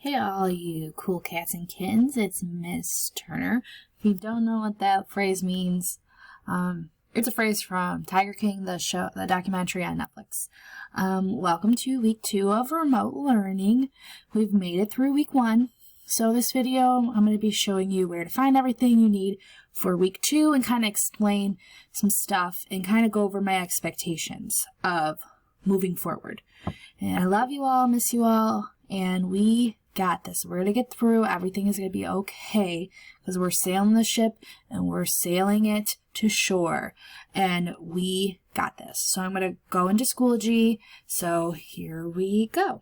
Hey all you cool cats and kittens, it's Miss Turner. If you don't know what that phrase means, it's a phrase from Tiger King, the documentary on Netflix. Welcome to week 2 of remote learning. We've made it through week 1. So this video, I'm going to be showing you where to find everything you need for week 2 and kind of explain some stuff and kind of go over my expectations of moving forward. And I love you all, miss you all, and we got this. We're going to get through. Everything is going to be okay because we're sailing the ship and we're sailing it to shore, and we got this. So I'm going to go into Schoology. So here we go.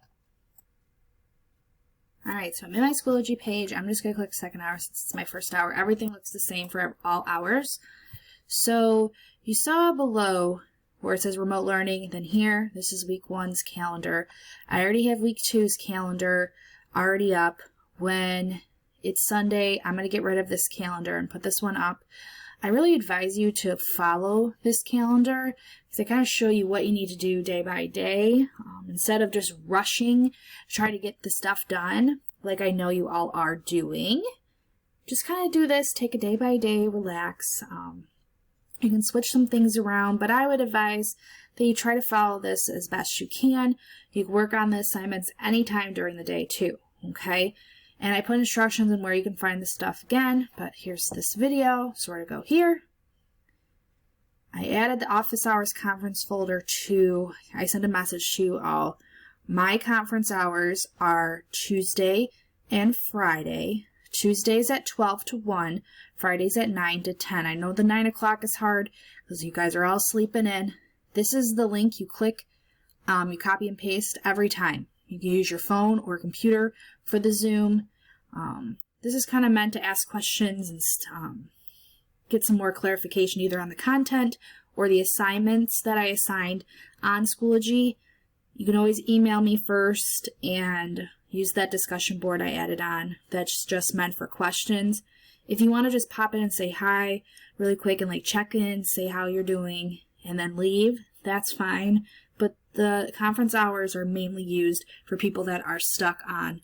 Alright, so I'm in my Schoology page. I'm just going to click second hour since it's my first hour. Everything looks the same for all hours. So you saw below where it says remote learning, then here, this is week 1's calendar. I already have week 2's calendar already up. When it's Sunday, I'm going to get rid of this calendar and put this one up. I really advise you to follow this calendar because I kind of show you what you need to do day by day instead of just rushing to try to get the stuff done like I know you all are doing. Just kind of do this, take a day by day, relax. You can switch some things around, but I would advise that you try to follow this as best you can. You can work on the assignments anytime during the day too, okay? And I put instructions on where you can find this stuff again, but here's this video, so we're going to go here. I added the office hours conference folder I sent a message to all. My conference hours are Tuesday and Friday. Tuesdays at 12 to 1, Fridays at 9 to 10. I know the 9 o'clock is hard because you guys are all sleeping in. This is the link you click, you copy and paste every time. You can use your phone or computer for the Zoom. This is kind of meant to ask questions and get some more clarification either on the content or the assignments that I assigned on Schoology. You can always email me first and use that discussion board I added on that's just meant for questions. If you want to just pop in and say hi really quick and like check in, say how you're doing, and then leave, that's fine. But the conference hours are mainly used for people that are stuck on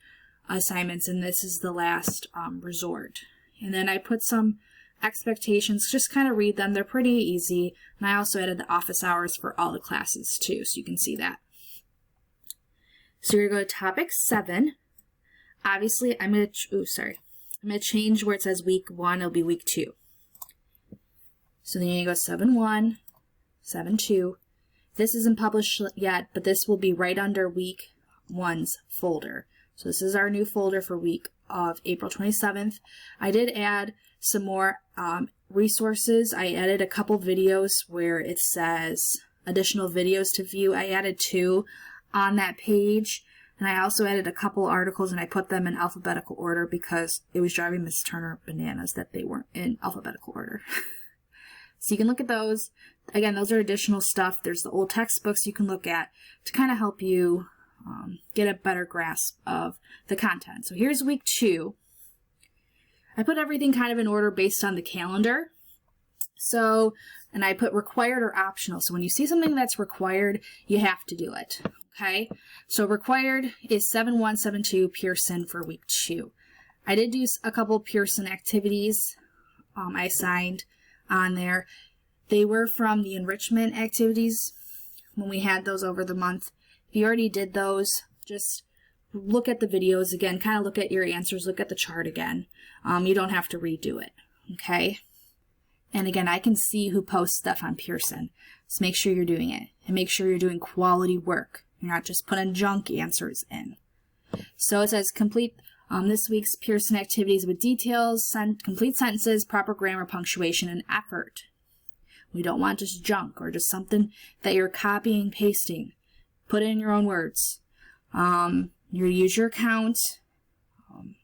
assignments, and this is the last resort. And then I put some expectations, just kind of read them. They're pretty easy. And I also added the office hours for all the classes too, so you can see that. So you're going to go to topic 7. Obviously, I'm going to change where it says week 1, it'll be week 2. So then you go 7-1, 7-2. This isn't published yet, but this will be right under week 1's folder. So this is our new folder for week of April 27th. I did add some more resources. I added a couple videos where it says additional videos to view. I added 2 on that page, and I also added a couple articles and I put them in alphabetical order because it was driving Miss Turner bananas that they weren't in alphabetical order. So you can look at those. Again, those are additional stuff. There's the old textbooks you can look at to kind of help you get a better grasp of the content. So here's week 2. I put everything kind of in order based on the calendar. So, and I put required or optional. So when you see something that's required, you have to do it. Okay, so required is 7-1, 7-2 Pearson for week 2. I did do a couple Pearson activities I assigned on there. They were from the enrichment activities when we had those over the month. If you already did those, just look at the videos again, kind of look at your answers, look at the chart again. You don't have to redo it, okay? And again, I can see who posts stuff on Pearson, so make sure you're doing it and make sure you're doing quality work. You're not just putting junk answers in. So it says complete this week's Pearson activities with details, complete sentences, proper grammar, punctuation, and effort. We don't want just junk or just something that you're copying, pasting. Put it in your own words. You use your account. I'm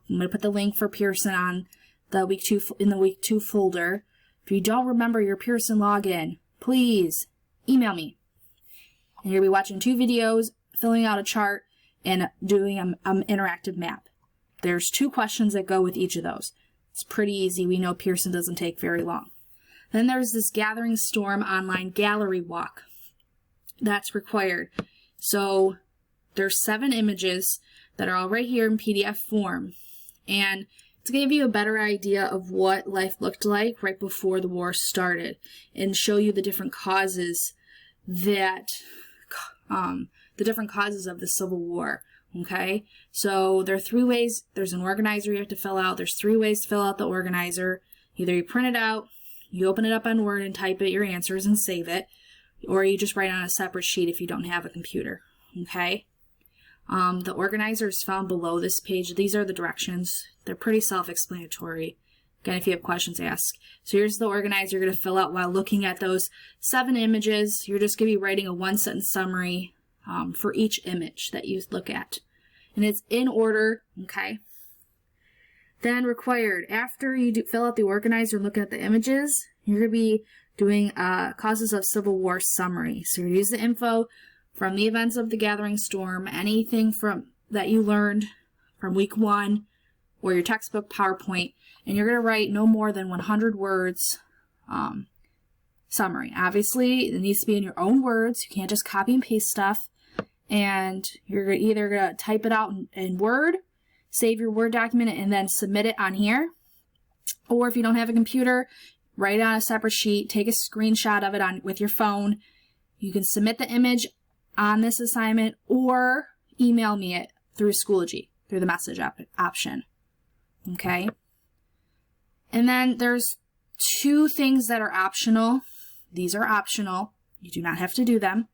going to put the link for Pearson on the week 2 in the week 2 folder. If you don't remember your Pearson login, please email me. And you'll be watching 2 videos, filling out a chart, and doing an interactive map. There's 2 questions that go with each of those. It's pretty easy. We know Pearson doesn't take very long. Then there's this Gathering Storm online gallery walk. That's required. So there's 7 images that are all right here in PDF form. And to give you a better idea of what life looked like right before the war started and show you the different causes that, the different causes of the Civil War. Okay, so there are 3 ways. There's an organizer you have to fill out. There's 3 ways to fill out the organizer. Either you print it out, you open it up on Word and type it, your answers, and save it, or you just write on a separate sheet if you don't have a computer. Okay, the organizer is found below this page. These are the directions. They're pretty self-explanatory. Again, if you have questions, ask. So here's the organizer you're going to fill out while looking at those 7 images. You're just going to be writing a 1-sentence summary for each image that you look at. And it's in order, okay? Then required, after you fill out the organizer and look at the images, you're going to be doing causes of Civil War summary. So you use the info from the events of the Gathering Storm, anything from that you learned from week 1 or your textbook PowerPoint, and you're going to write no more than 100 words summary. Obviously, it needs to be in your own words. You can't just copy and paste stuff. And you're either going to type it out in Word, save your Word document, and then submit it on here. Or if you don't have a computer, write it on a separate sheet, take a screenshot of it with your phone. You can submit the image on this assignment or email me it through Schoology, through the message option. Okay? And then there's 2 things that are optional. These are optional. You do not have to do them.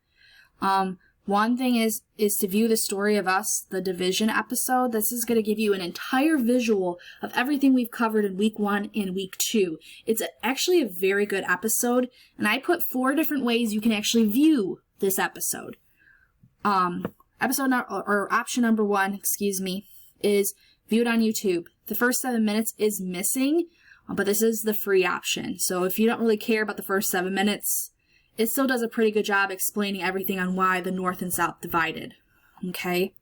One thing is to view the Story of Us, the Division episode. This is going to give you an entire visual of everything we've covered in week 1 and week 2. It's actually a very good episode, and I put 4 different ways you can actually view this episode. Option number 1, is view it on YouTube. The first 7 minutes is missing, but this is the free option. So if you don't really care about the first 7 minutes, it still does a pretty good job explaining everything on why the North and South divided. Okay?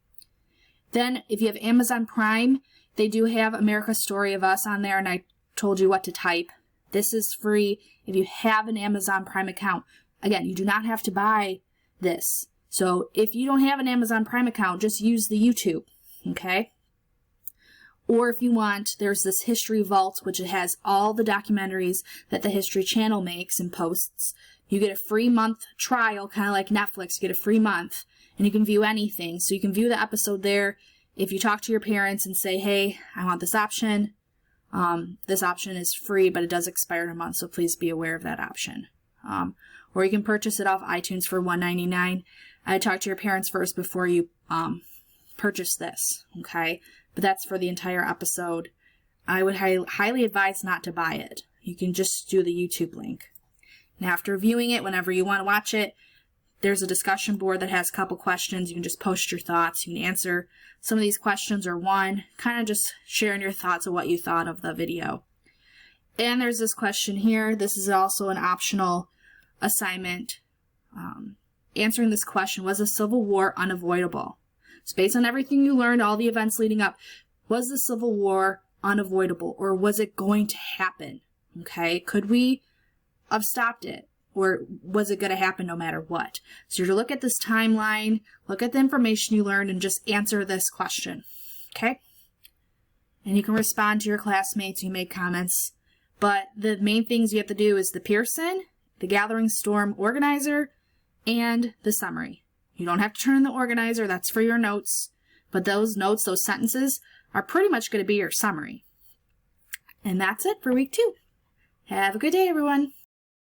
Then, if you have Amazon Prime, they do have America's Story of Us on there, and I told you what to type. This is free if you have an Amazon Prime account. Again, you do not have to buy this. So, if you don't have an Amazon Prime account, just use the YouTube. Okay? Or if you want, there's this History Vault, which has all the documentaries that the History Channel makes and posts. You get a free month trial, kind of like Netflix. You get a free month, and you can view anything. So you can view the episode there. If you talk to your parents and say, hey, I want this option is free, but it does expire in a month, so please be aware of that option. Or you can purchase it off iTunes for $1.99. I talk to your parents first before you purchase this, okay? But that's for the entire episode. I would highly advise not to buy it. You can just do the YouTube link. And after viewing it, whenever you want to watch it, there's a discussion board that has a couple questions. You can just post your thoughts. You can answer some of these questions or one, kind of just sharing your thoughts of what you thought of the video. And there's this question here. This is also an optional assignment. Answering this question, was the Civil War unavoidable? So based on everything you learned, all the events leading up, was the Civil War unavoidable, or was it going to happen? Okay, could we have stopped it, or was it going to happen no matter what? So you're to look at this timeline, look at the information you learned, and just answer this question, okay? And you can respond to your classmates, you make comments, but the main things you have to do is the Pearson, the Gathering Storm organizer, and the summary. You don't have to turn in the organizer, that's for your notes, but those notes, those sentences, are pretty much going to be your summary. And that's it for week 2. Have a good day, everyone.